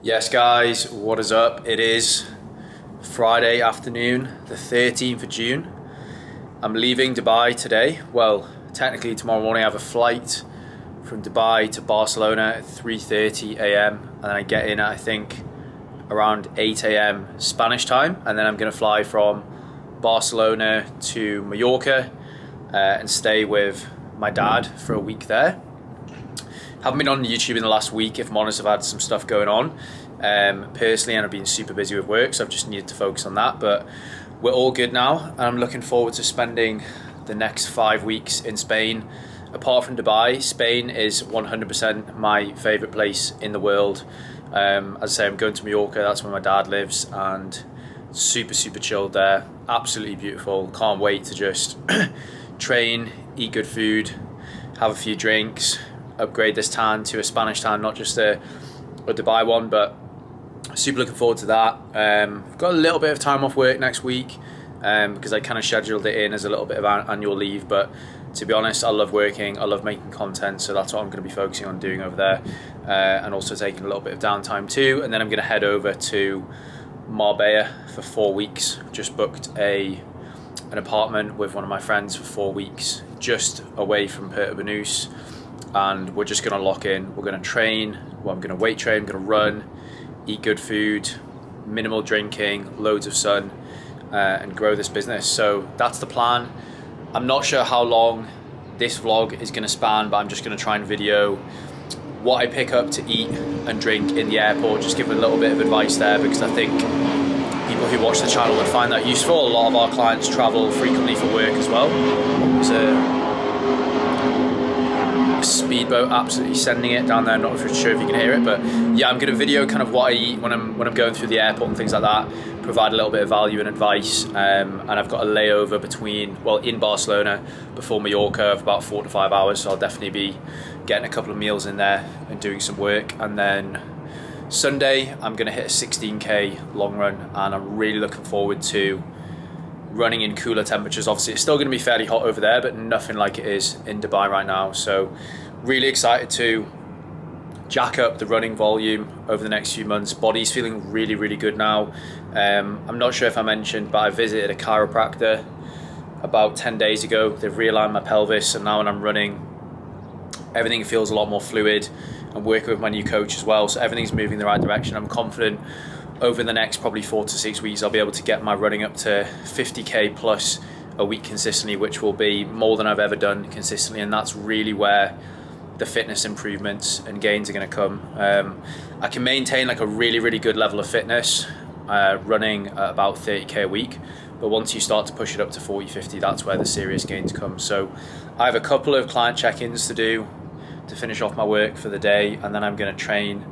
Yes guys, what is up? It is Friday afternoon, the 13th of June. I'm leaving Dubai today. Well, technically tomorrow morning I have a flight from Dubai to Barcelona at 3:30 a.m. and then I get in at I think around 8 a.m. Spanish time, and then I'm going to fly from Barcelona to Mallorca and stay with my dad for a week there. Haven't been on YouTube in the last week, if I'm honest. I've had some stuff going on personally, and I've been super busy with work, so I've just needed to focus on that. But we're all good now, and I'm looking forward to spending the next 5 weeks in Spain. Apart from Dubai, Spain is 100% my favourite place in the world. As I say, I'm going to Mallorca, that's where my dad lives, and super chilled there. Absolutely beautiful. Can't wait to just train, eat good food, have a few drinks, upgrade this tan to a Spanish tan, not just a Dubai one. But super looking forward to that. I've got a little bit of time off work next week because I kind of scheduled it in as a little bit of annual leave. But to be honest, I love working, I love making content, so that's what I'm going to be focusing on doing over there, and also taking a little bit of downtime too. And then I'm going to head over to Marbella for 4 weeks. Just booked an apartment with one of my friends for 4 weeks just away from Puerto Banús, and we're just going to lock in. We're going to train. Well, I'm going to weight train, I'm going to run, eat good food, minimal drinking, loads of sun, and grow this business. So that's the plan. I'm not sure how long this vlog is going to span, but I'm just going to try and video what I pick up to eat and drink in the airport, just give a little bit of advice there, because I think people who watch the channel would find that useful. A lot of our clients travel frequently for work as well. So speedboat absolutely sending it down there. Not sure if you can hear it, but yeah, I'm going to video kind of what I eat when I'm going through the airport and things like that, provide a little bit of value and advice. And I've got a layover in Barcelona before Mallorca of about 4 to 5 hours, so I'll definitely be getting a couple of meals in there and doing some work. And then Sunday I'm going to hit a 16k long run, and I'm really looking forward to running in cooler temperatures. Obviously it's still going to be fairly hot over there, but nothing like it is in Dubai right now. So really excited to jack up the running volume over the next few months. Body's feeling really good now. I'm not sure if I mentioned, but I visited a chiropractor about 10 days ago. They've realigned my pelvis, and now when I'm running, everything feels a lot more fluid. I'm working with my new coach as well, so everything's moving in the right direction. I'm confident over the next probably 4 to 6 weeks I'll be able to get my running up to 50k plus a week consistently, which will be more than I've ever done consistently, and that's really where the fitness improvements and gains are going to come. I can maintain like a really good level of fitness running at about 30k a week, but once you start to push it up to 40-50, that's where the serious gains come. So I have a couple of client check-ins to do to finish off my work for the day, and then I'm going to train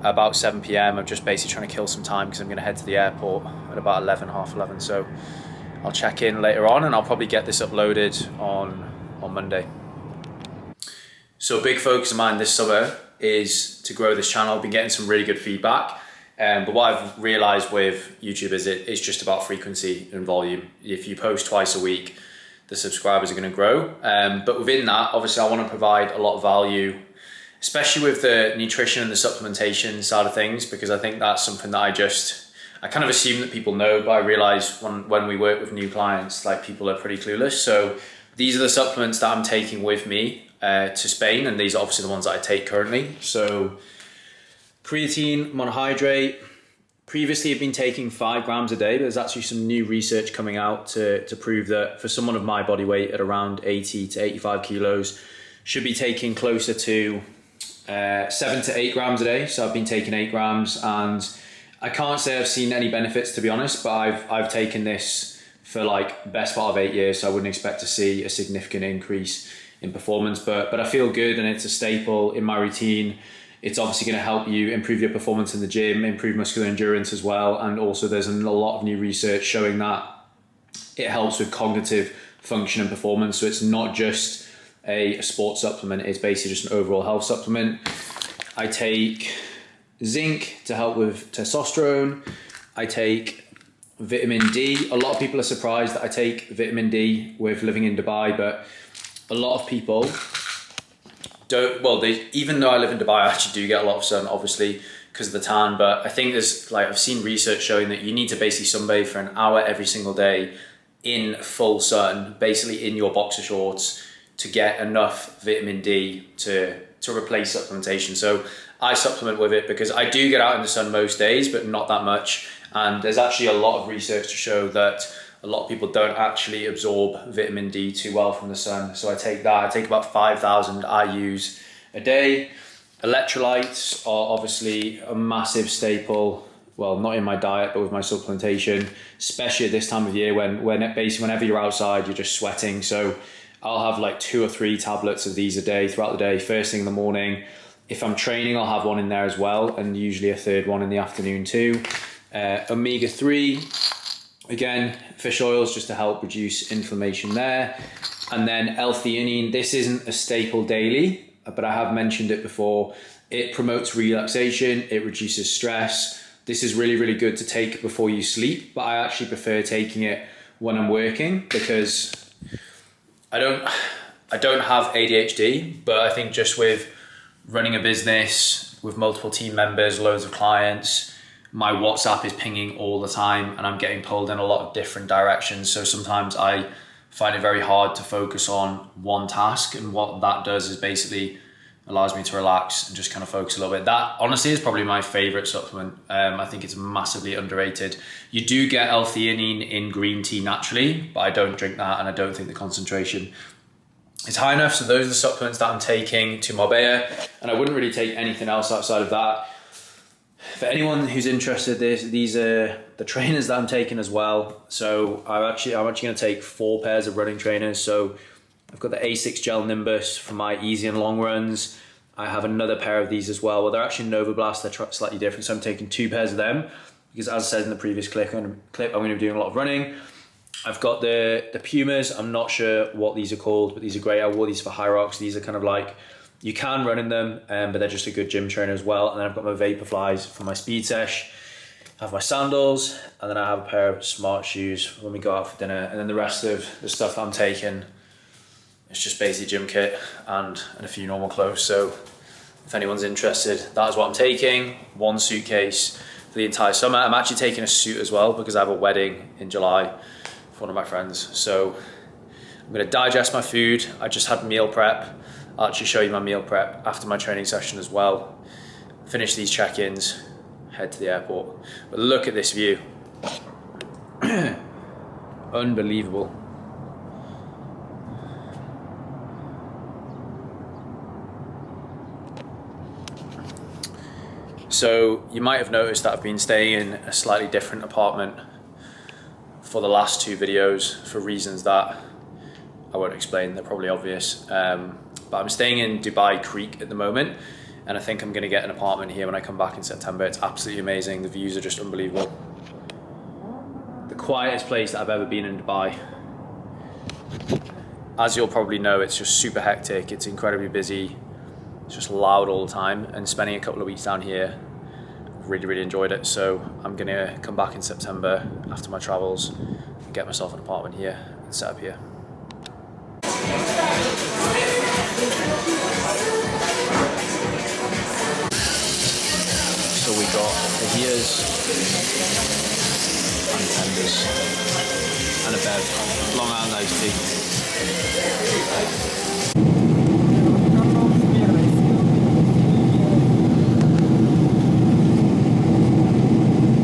about 7 p.m. I'm just basically trying to kill some time because I'm going to head to the airport at about 11, half 11. So I'll check in later on, and I'll probably get this uploaded on Monday. So a big focus of mine this summer is to grow this channel. I've been getting some really good feedback, but what I've realized with YouTube is it's just about frequency and volume. If you post twice a week, the subscribers are going to grow. But within that, obviously I want to provide a lot of value, especially with the nutrition and the supplementation side of things, because I think that's something that I kind of assume that people know, but I realize when we work with new clients, like, people are pretty clueless. So these are the supplements that I'm taking with me to Spain, and these are obviously the ones that I take currently. So creatine monohydrate. Previously I've been taking 5 grams a day, but there's actually some new research coming out to prove that for someone of my body weight at around 80 to 85 kilos, should be taking closer to 7 to 8 grams a day. So I've been taking 8 grams, and I can't say I've seen any benefits, to be honest, but I've taken this for like best part of 8 years, so I wouldn't expect to see a significant increase in performance, but I feel good, and it's a staple in my routine. It's obviously going to help you improve your performance in the gym, improve muscular endurance as well, and also there's a lot of new research showing that it helps with cognitive function and performance. So it's not just a sports supplement, it's basically just an overall health supplement. I take zinc to help with testosterone. I take vitamin D. A lot of people are surprised that I take vitamin D with living in Dubai, but a lot of people don't, well, even though I live in Dubai, I actually do get a lot of sun, obviously, because of the tan, but I think there's, like, I've seen research showing that you need to basically sunbathe for an hour every single day in full sun, basically in your boxer shorts, to get enough vitamin D to replace supplementation. So I supplement with it because I do get out in the sun most days, but not that much. And there's actually a lot of research to show that a lot of people don't actually absorb vitamin D too well from the sun. So I take that. I take about 5,000 IUs a day. Electrolytes are obviously a massive staple. Well, not in my diet, but with my supplementation, especially at this time of year basically whenever you're outside, you're just sweating. So I'll have like 2 or 3 tablets of these a day throughout the day, first thing in the morning. If I'm training, I'll have one in there as well, and usually a third one in the afternoon too. Omega-3, again, fish oils just to help reduce inflammation there. And then L-theanine, this isn't a staple daily, but I have mentioned it before. It promotes relaxation, it reduces stress. This is really, really good to take before you sleep, but I actually prefer taking it when I'm working because I don't have ADHD, but I think just with running a business with multiple team members, loads of clients, my WhatsApp is pinging all the time and I'm getting pulled in a lot of different directions. So sometimes I find it very hard to focus on one task, and what that does is basically allows me to relax and just kind of focus a little bit. That honestly is probably my favorite supplement. I think it's massively underrated. You do get L-theanine in green tea naturally, but I don't drink that and I don't think the concentration is high enough. So those are the supplements that I'm taking to Marbella, and I wouldn't really take anything else outside of that. For anyone who's interested, these are the trainers that I'm taking as well. So I'm actually going to take 4 pairs of running trainers. So I've got the Asics Gel Nimbus for my easy and long runs. I have another pair of these as well. Well, they're actually Nova Blast, they're slightly different. So I'm taking 2 pairs of them because, as I said in the previous clip, I'm going to be doing a lot of running. I've got the Pumas. I'm not sure what these are called, but these are great. I wore these for Hyrox. These are kind of like, you can run in them, but they're just a good gym trainer as well. And then I've got my Vaporflies for my speed sesh. I have my sandals, and then I have a pair of smart shoes when we go out for dinner. And then the rest of the stuff that I'm taking, it's just basically gym kit and a few normal clothes. So if anyone's interested, that is what I'm taking. 1 suitcase for the entire summer. I'm actually taking a suit as well because I have a wedding in July for one of my friends. So I'm gonna digest my food. I just had meal prep. I'll actually show you my meal prep after my training session as well. Finish these check-ins, head to the airport. But look at this view. Unbelievable. So you might have noticed that I've been staying in a slightly different apartment for the last 2 videos for reasons that I won't explain, they're probably obvious. But I'm staying in Dubai Creek at the moment, and I think I'm gonna get an apartment here when I come back in September. It's absolutely amazing, the views are just unbelievable. The quietest place that I've ever been in Dubai. As you'll probably know, it's just super hectic, it's incredibly busy, it's just loud all the time, and spending a couple of weeks down here, really, really enjoyed it. So I'm gonna come back in September after my travels and get myself an apartment here and set up here. So we got fajitas and tenders and a bev, Long Island iced tea.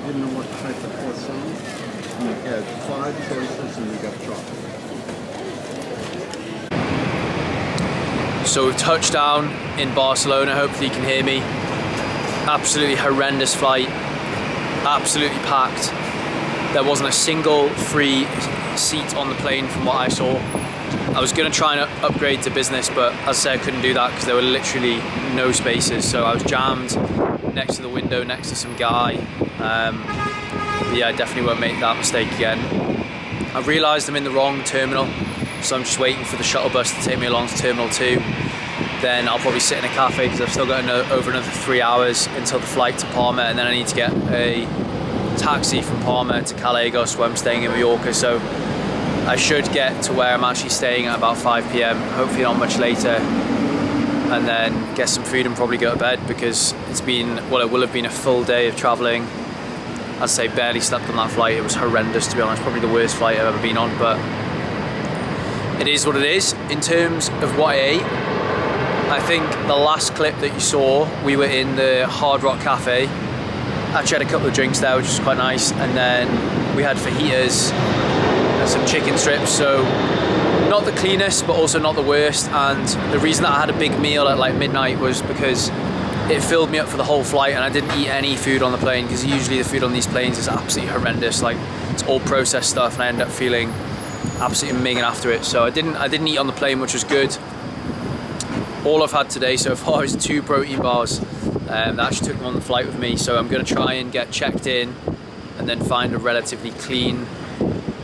Didn't know what type of croissant. You had 5 choices and you got chocolate. So we've touched down in Barcelona, hopefully you can hear me. Absolutely horrendous flight, absolutely packed. There wasn't a single free seat on the plane from what I saw. I was gonna try and upgrade to business, but as I said, I couldn't do that because there were literally no spaces. So I was jammed next to the window, next to some guy. But yeah, I definitely won't make that mistake again. I realized I'm in the wrong terminal, so I'm just waiting for the shuttle bus to take me along to Terminal 2. Then I'll probably sit in a cafe because I've still got over another 3 hours until the flight to Palma, and then I need to get a taxi from Palma to Gallegos, where I'm staying in Mallorca. So I should get to where I'm actually staying at about 5 PM, hopefully not much later. and then get some food and probably go to bed, because it's been, well, it will have been a full day of traveling. I'd say barely slept on that flight. It was horrendous, to be honest, probably the worst flight I've ever been on, but it is what it is. In terms of what I ate, I think the last clip that you saw, we were in the Hard Rock Cafe. Actually had a couple of drinks there, which was quite nice, and then we had fajitas and some chicken strips, so not the cleanest but also not the worst. And the reason that I had a big meal at like midnight was because it filled me up for the whole flight, and I didn't eat any food on the plane, because usually the food on these planes is absolutely horrendous. Like, it's all processed stuff, and I end up feeling absolutely minging after it. So I didn't eat on the plane, which was good. All I've had today so far is 2 protein bars. That actually took them on the flight with me, so I'm going to try and get checked in and then find a relatively clean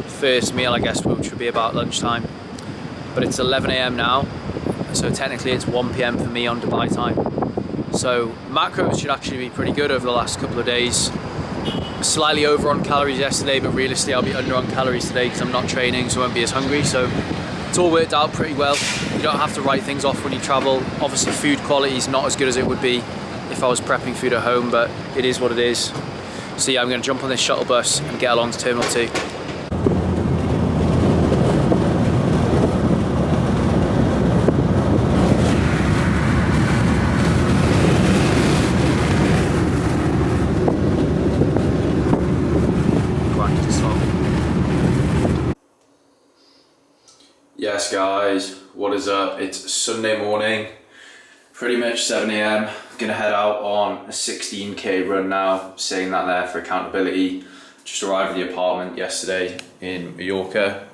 first meal, I guess, which would be about lunchtime. But it's 11 AM now, so technically it's 1 PM for me on Dubai time. So macros should actually be pretty good over the last couple of days. Slightly over on calories yesterday, but realistically I'll be under on calories today because I'm not training, so I won't be as hungry. So it's all worked out pretty well. You don't have to write things off when you travel. Obviously food quality is not as good as it would be if I was prepping food at home, but it is what it is. So yeah, I'm going to jump on this shuttle bus and get along to Terminal 2. Yes guys, what is up? It's Sunday morning, pretty much 7 AM. Gonna head out on a 16k run now, saying that there for accountability. Just arrived at the apartment yesterday in Mallorca.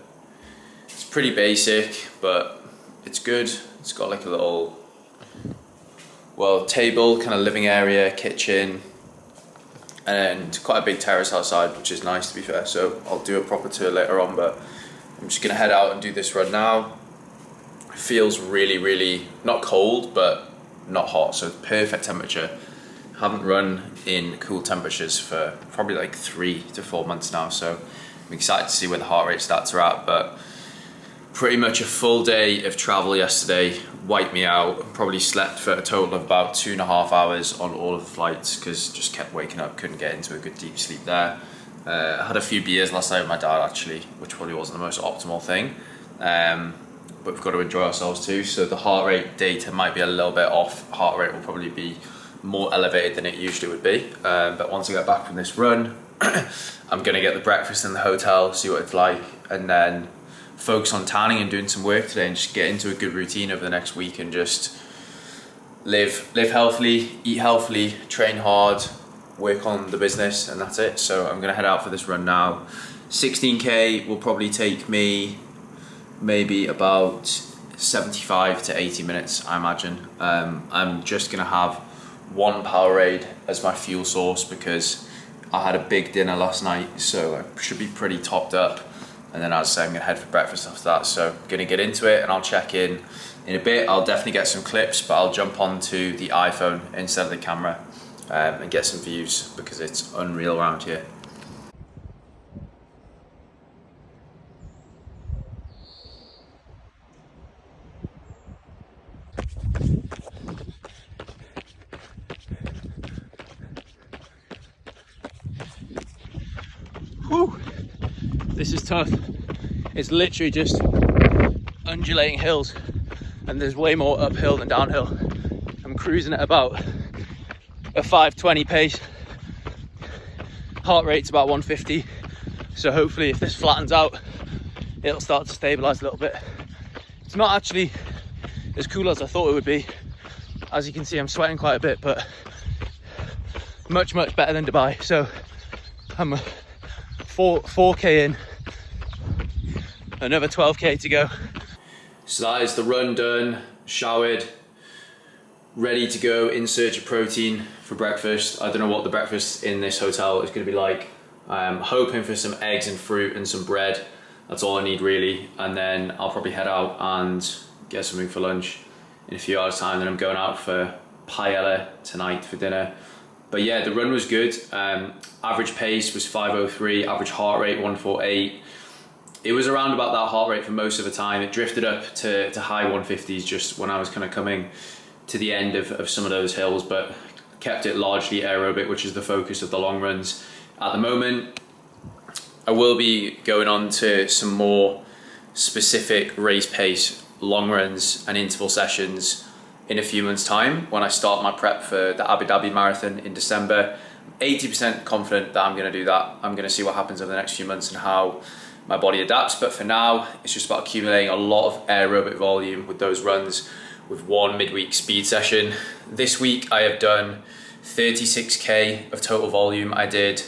It's pretty basic, but it's good. It's got like a little, well, table, kind of living area, kitchen, and quite a big terrace outside, which is nice to be fair. So I'll do a proper tour later on, but I'm just gonna head out and do this run now. It feels really, really, not cold, but not hot, so perfect temperature. Haven't run in cool temperatures for probably like 3 to 4 months now, so I'm excited to see where the heart rate stats are at. But pretty much a full day of travel yesterday wiped me out. Probably slept for a total of about 2.5 hours on all of the flights, because just kept waking up, couldn't get into a good deep sleep there. I had a few beers last night with my dad actually, which probably wasn't the most optimal thing. But we've got to enjoy ourselves too. So the heart rate data might be a little bit off. Heart rate will probably be more elevated than it usually would be. But once I get back from this run, I'm gonna get the breakfast in the hotel, see what it's like, and then focus on tanning and doing some work today, and just get into a good routine over the next week, and just live healthily, eat healthily, train hard, work on the business, and that's it. So I'm gonna head out for this run now. 16k will probably take me maybe about 75 to 80 minutes, I imagine. I'm just gonna have 1 Powerade as my fuel source, because I had a big dinner last night, so I should be pretty topped up. And then as I say, I'm gonna head for breakfast after that. So I'm gonna get into it, and I'll check in a bit. I'll definitely get some clips, but I'll jump onto the iPhone instead of the camera and get some views, because it's unreal around here. Whew. This is tough. It's literally just undulating hills, and there's way more uphill than downhill. I'm cruising at about a 5:20 pace. Heart rate's about 150, so hopefully if this flattens out, it'll start to stabilize a little bit. It's not actually as cool as I thought it would be. As you can see, I'm sweating quite a bit, but much better than Dubai. So I'm 4k in, another 12k to go. So that is the run done, showered, ready to go in search of protein for breakfast. I don't know what the breakfast in this hotel is going to be like. I'm hoping for some eggs and fruit and some bread. That's all I need really. And then I'll probably head out and get something for lunch in a few hours time. Then I'm going out for paella tonight for dinner. But yeah, the run was good. Average pace was 5:03, average heart rate 148. It was around about that heart rate for most of the time. It drifted up to high 150s just when I was kind of coming to the end of some of those hills, but kept it largely aerobic, which is the focus of the long runs at the moment. I will be going on to some more specific race pace long runs and interval sessions in a few months' time when I start my prep for the Abu Dhabi Marathon in December. I'm 80% confident that I'm going to do that. I'm going to see what happens over the next few months and how my body adapts, but for now it's just about accumulating a lot of aerobic volume with those runs with one midweek speed session. This week I have done 36k of total volume. I did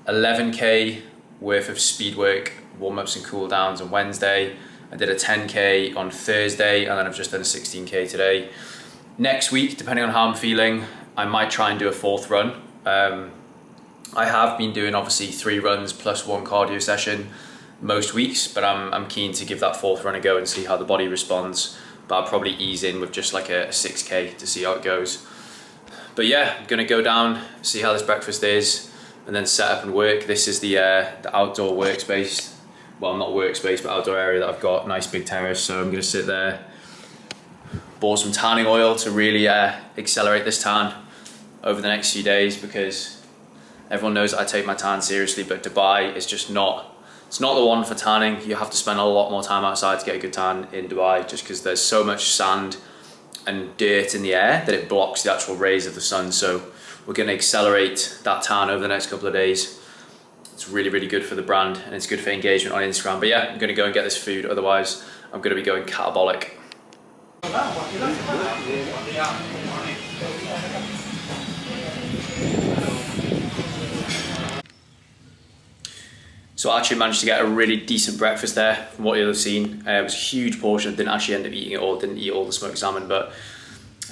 11k worth of speed work, warm-ups and cool downs on Wednesday. I did a 10k on Thursday, and then I've just done a 16k today. Next week, depending on how I'm feeling, I might try and do a fourth run. I have been doing obviously 3 runs plus 1 cardio session most weeks, but I'm keen to give that fourth run a go and see how the body responds. But I'll probably ease in with just like a 6k to see how it goes. But yeah, I'm gonna go down, see how this breakfast is, and then set up and work. This is the outdoor workspace. Well, not workspace, but outdoor area that I've got. Nice big terrace, so I'm gonna sit there, pour some tanning oil to really accelerate this tan over the next few days, because everyone knows that I take my tan seriously, but Dubai is just not, it's not the one for tanning. You have to spend a lot more time outside to get a good tan in Dubai, just because there's so much sand and dirt in the air that it blocks the actual rays of the sun. So we're going to accelerate that tan over the next couple of days. It's really, really good for the brand, and it's good for engagement on Instagram. But yeah, I'm going to go and get this food, otherwise I'm going to be going catabolic. So I actually managed to get a really decent breakfast there from what you'll have seen. It was a huge portion. I didn't actually end up eating it all, didn't eat all the smoked salmon, but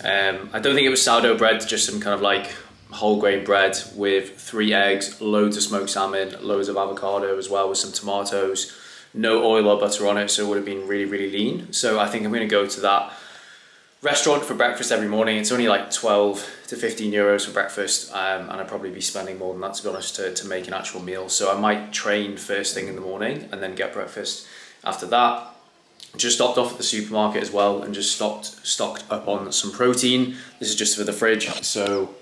I don't think it was sourdough bread, just some kind of like whole grain bread with 3 eggs, loads of smoked salmon, loads of avocado as well with some tomatoes, no oil or butter on it, so it would have been really, really lean. So I think I'm going to go to that restaurant for breakfast every morning. It's only like 12 to 15 euros for breakfast, and I'd probably be spending more than that, to be honest, to make an actual meal. So I might train first thing in the morning and then get breakfast after that. Just stopped off at the supermarket as well and just stocked up on some protein. This is just for the fridge. So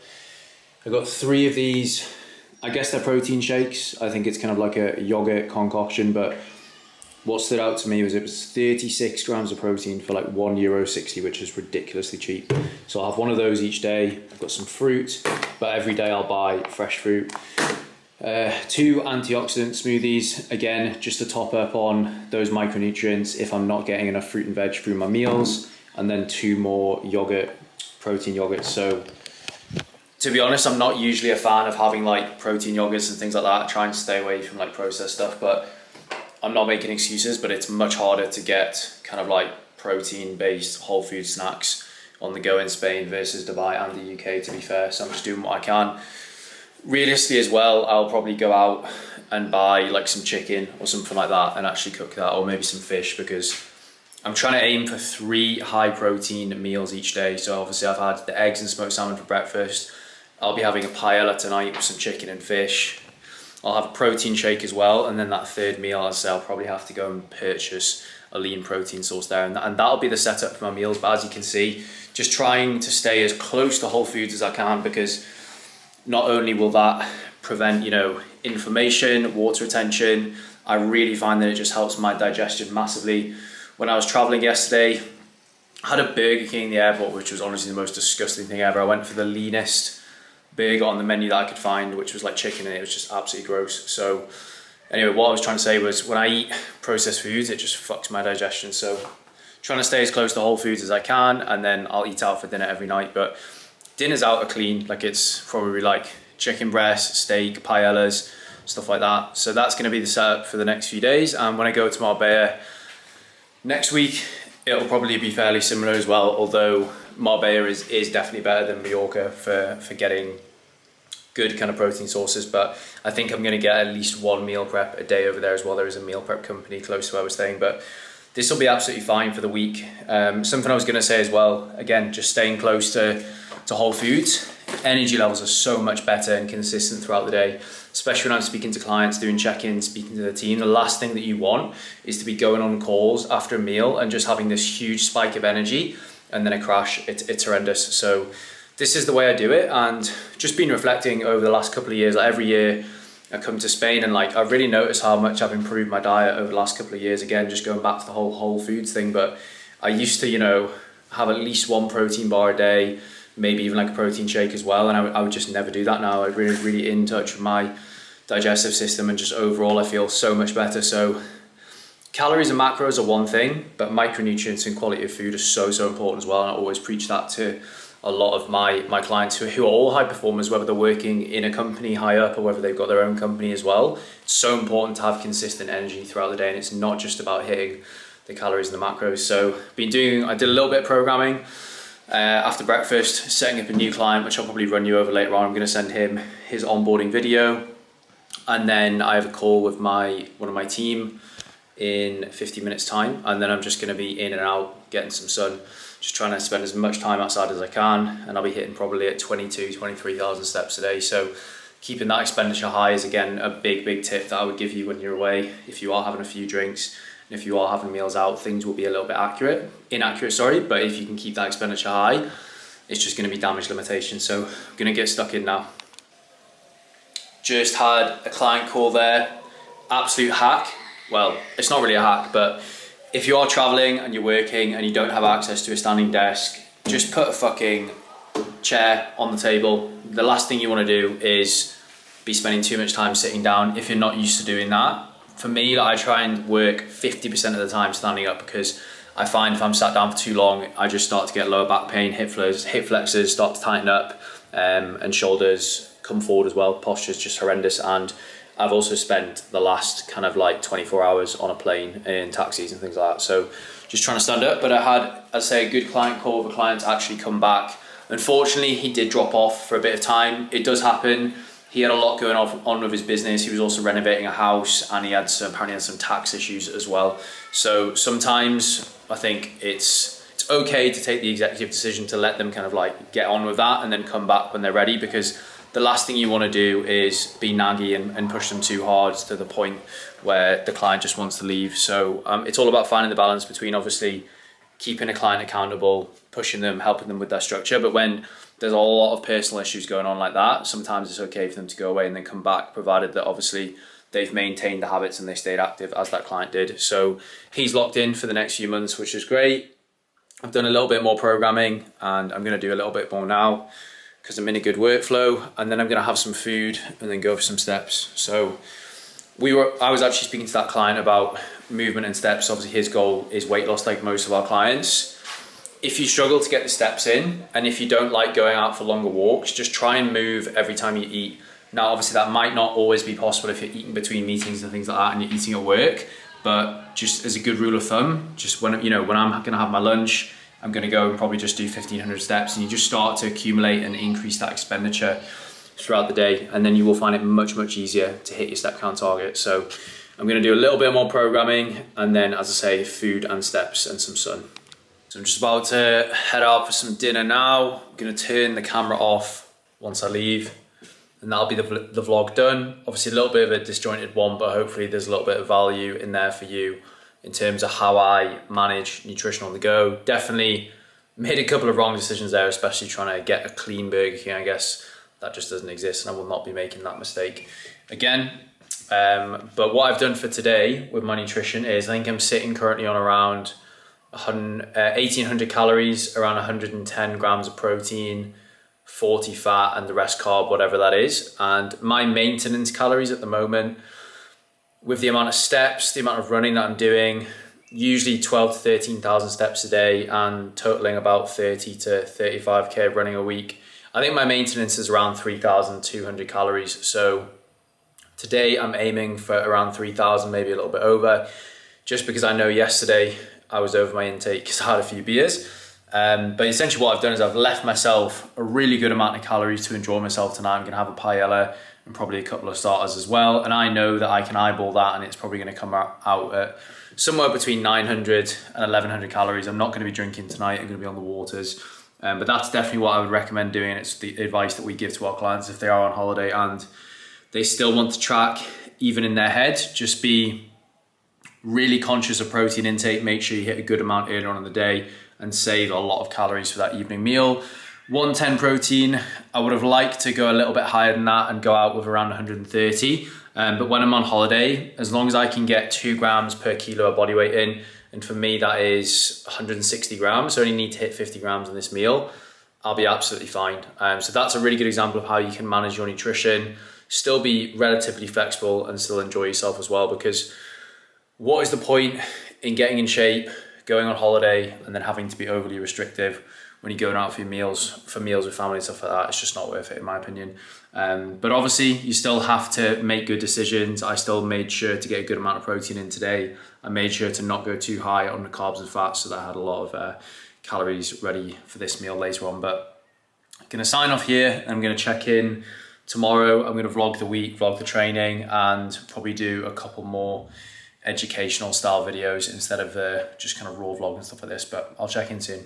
I got 3 of these. I guess they're protein shakes. I think it's kind of like a yogurt concoction, but what stood out to me was it was 36 grams of protein for like €1.60, which is ridiculously cheap. So I'll have one of those each day. I've got some fruit, but every day I'll buy fresh fruit. 2 antioxidant smoothies, again, just to top up on those micronutrients if I'm not getting enough fruit and veg through my meals. And then 2 more yogurt, protein yogurts. So to be honest, I'm not usually a fan of having like protein yogurts and things like that. I try and stay away from like processed stuff, but I'm not making excuses, but it's much harder to get kind of like protein-based whole food snacks on the go in Spain versus Dubai and the UK, to be fair. So I'm just doing what I can. Realistically as well, I'll probably go out and buy like some chicken or something like that and actually cook that, or maybe some fish, because I'm trying to aim for 3 high protein meals each day. So obviously I've had the eggs and smoked salmon for breakfast. I'll be having a paella tonight with some chicken and fish. I'll have a protein shake as well, and then that 3rd meal, as I say, I'll probably have to go and purchase a lean protein source there, and that'll be the setup for my meals. But as you can see, just trying to stay as close to whole foods as I can, because not only will that prevent, you know, inflammation, water retention, I really find that it just helps my digestion massively. When I was traveling yesterday, I had a Burger King in the airport, which was honestly the most disgusting thing ever. I went for the leanest burger on the menu that I could find, which was like chicken, and it was just absolutely gross. So anyway, what I was trying to say was, when I eat processed foods, it just fucks my digestion. So trying to stay as close to whole foods as I can, and then I'll eat out for dinner every night. But dinners out are clean, like it's probably like chicken breast, steak, paellas, stuff like that. So that's going to be the setup for the next few days. And when I go to Marbella next week, it'll probably be fairly similar as well, although Marbella is definitely better than Mallorca for getting good kind of protein sources. But I think I'm going to get at least 1 meal prep a day over there as well. There is a meal prep company close to where I was staying, but this will be absolutely fine for the week. Something I was going to say as well, again, just staying close to whole foods. Energy levels are so much better and consistent throughout the day, especially when I'm speaking to clients, doing check-ins, speaking to the team. The last thing that you want is to be going on calls after a meal and just having this huge spike of energy and then a crash. It's horrendous. So this is the way I do it, and just been reflecting over the last couple of years. Like every year I come to Spain, and like I've really noticed how much I've improved my diet over the last couple of years. Again, just going back to the whole foods thing, but I used to, you know, have at least one protein bar a day, maybe even like a protein shake as well, and I would just never do that now. I'm really in touch with my digestive system, and just overall I feel so much better. So calories and macros are one thing, but micronutrients and quality of food are so important as well, and I always preach that to a lot of my clients who are all high performers, whether they're working in a company high up or whether they've got their own company as well. It's so important to have consistent energy throughout the day, and it's not just about hitting the calories and the macros. So I did a little bit of programming after breakfast, setting up a new client, which I'll probably run you over later on. I'm going to send him his onboarding video, and then I have a call with one of my team in 50 minutes time, and then I'm just going to be in and out getting some sun, just trying to spend as much time outside as I can, and I'll be hitting probably at 23,000 steps a day. So keeping that expenditure high is again a big tip that I would give you when you're away. If you are having a few drinks and if you are having meals out, things will be a little bit inaccurate, but if you can keep that expenditure high, it's just going to be damage limitation. So I'm going to get stuck in now. Just had a client call there, absolute hack. Well, it's not really a hack, but if you are traveling and you're working and you don't have access to a standing desk, just put a fucking chair on the table. The last thing you want to do is be spending too much time sitting down if you're not used to doing that. For me, like, I try and work 50% of the time standing up, because I find if I'm sat down for too long, I just start to get lower back pain, hip flexors start to tighten up, and shoulders come forward as well. Posture's just horrendous, and I've also spent the last kind of like 24 hours on a plane in taxis and things like that. So just trying to stand up. But I had, as I say, a good client call with a client to actually come back. Unfortunately, he did drop off for a bit of time. It does happen. He had a lot going on with his business. He was also renovating a house, and he apparently had some tax issues as well. So sometimes I think it's okay to take the executive decision to let them kind of like get on with that and then come back when they're ready, because the last thing you want to do is be naggy and push them too hard to the point where the client just wants to leave. So it's all about finding the balance between obviously keeping a client accountable, pushing them, helping them with their structure. But when there's a lot of personal issues going on like that, sometimes it's okay for them to go away and then come back, provided that obviously they've maintained the habits and they stayed active as that client did. So he's locked in for the next few months, which is great. I've done a little bit more programming, and I'm going to do a little bit more now because I'm in a good workflow, and then I'm going to have some food and then go for some steps. So I was actually speaking to that client about movement and steps. Obviously his goal is weight loss, like most of our clients. If you struggle to get the steps in, and if you don't like going out for longer walks, just try and move every time you eat. Now obviously that might not always be possible if you're eating between meetings and things like that and you're eating at work, but just as a good rule of thumb, just when I'm going to have my lunch, I'm going to go and probably just do 1,500 steps, and you just start to accumulate and increase that expenditure throughout the day, and then you will find it much easier to hit your step count target. So I'm going to do a little bit more programming, and then, as I say, food and steps and some sun. So I'm just about to head out for some dinner now. I'm going to turn the camera off once I leave, and that'll be the vlog done. Obviously a little bit of a disjointed one, but hopefully there's a little bit of value in there for you in terms of how I manage nutrition on the go. Definitely made a couple of wrong decisions there, especially trying to get a clean Burger King. I guess that just doesn't exist, and I will not be making that mistake again. But what I've done for today with my nutrition is I think I'm sitting currently on around 1,800 calories, around 110 grams of protein, 40 fat, and the rest carb, whatever that is. And my maintenance calories at the moment, with the amount of steps, the amount of running that I'm doing, usually 12 to 13,000 steps a day and totaling about 30 to 35K running a week, I think my maintenance is around 3,200 calories. So today I'm aiming for around 3,000, maybe a little bit over, just because I know yesterday I was over my intake because I had a few beers. But essentially what I've done is I've left myself a really good amount of calories to enjoy myself tonight. I'm going to have a paella and probably a couple of starters as well. And I know that I can eyeball that, and it's probably going to come out at somewhere between 900 and 1,100 calories. I'm not going to be drinking tonight. I'm going to be on the waters. But that's definitely what I would recommend doing. It's the advice that we give to our clients if they are on holiday and they still want to track even in their head. Just be really conscious of protein intake. Make sure you hit a good amount earlier on in the day, and save a lot of calories for that evening meal. 110 protein, I would have liked to go a little bit higher than that and go out with around 130. But when I'm on holiday, as long as I can get 2 grams per kilo of body weight in, and for me that is 160 grams, so I only need to hit 50 grams in this meal, I'll be absolutely fine. So that's a really good example of how you can manage your nutrition, still be relatively flexible and still enjoy yourself as well, because what is the point in getting in shape, going on holiday, and then having to be overly restrictive when you're going out for meals with family and stuff like that? It's just not worth it, in my opinion. But obviously you still have to make good decisions. I still made sure to get a good amount of protein in today. I made sure to not go too high on the carbs and fats, so that I had a lot of calories ready for this meal later on. But I'm gonna sign off here. I'm gonna check in tomorrow. I'm gonna vlog the week, vlog the training, and probably do a couple more educational style videos instead of just kind of raw vlog and stuff like this. But I'll check in soon.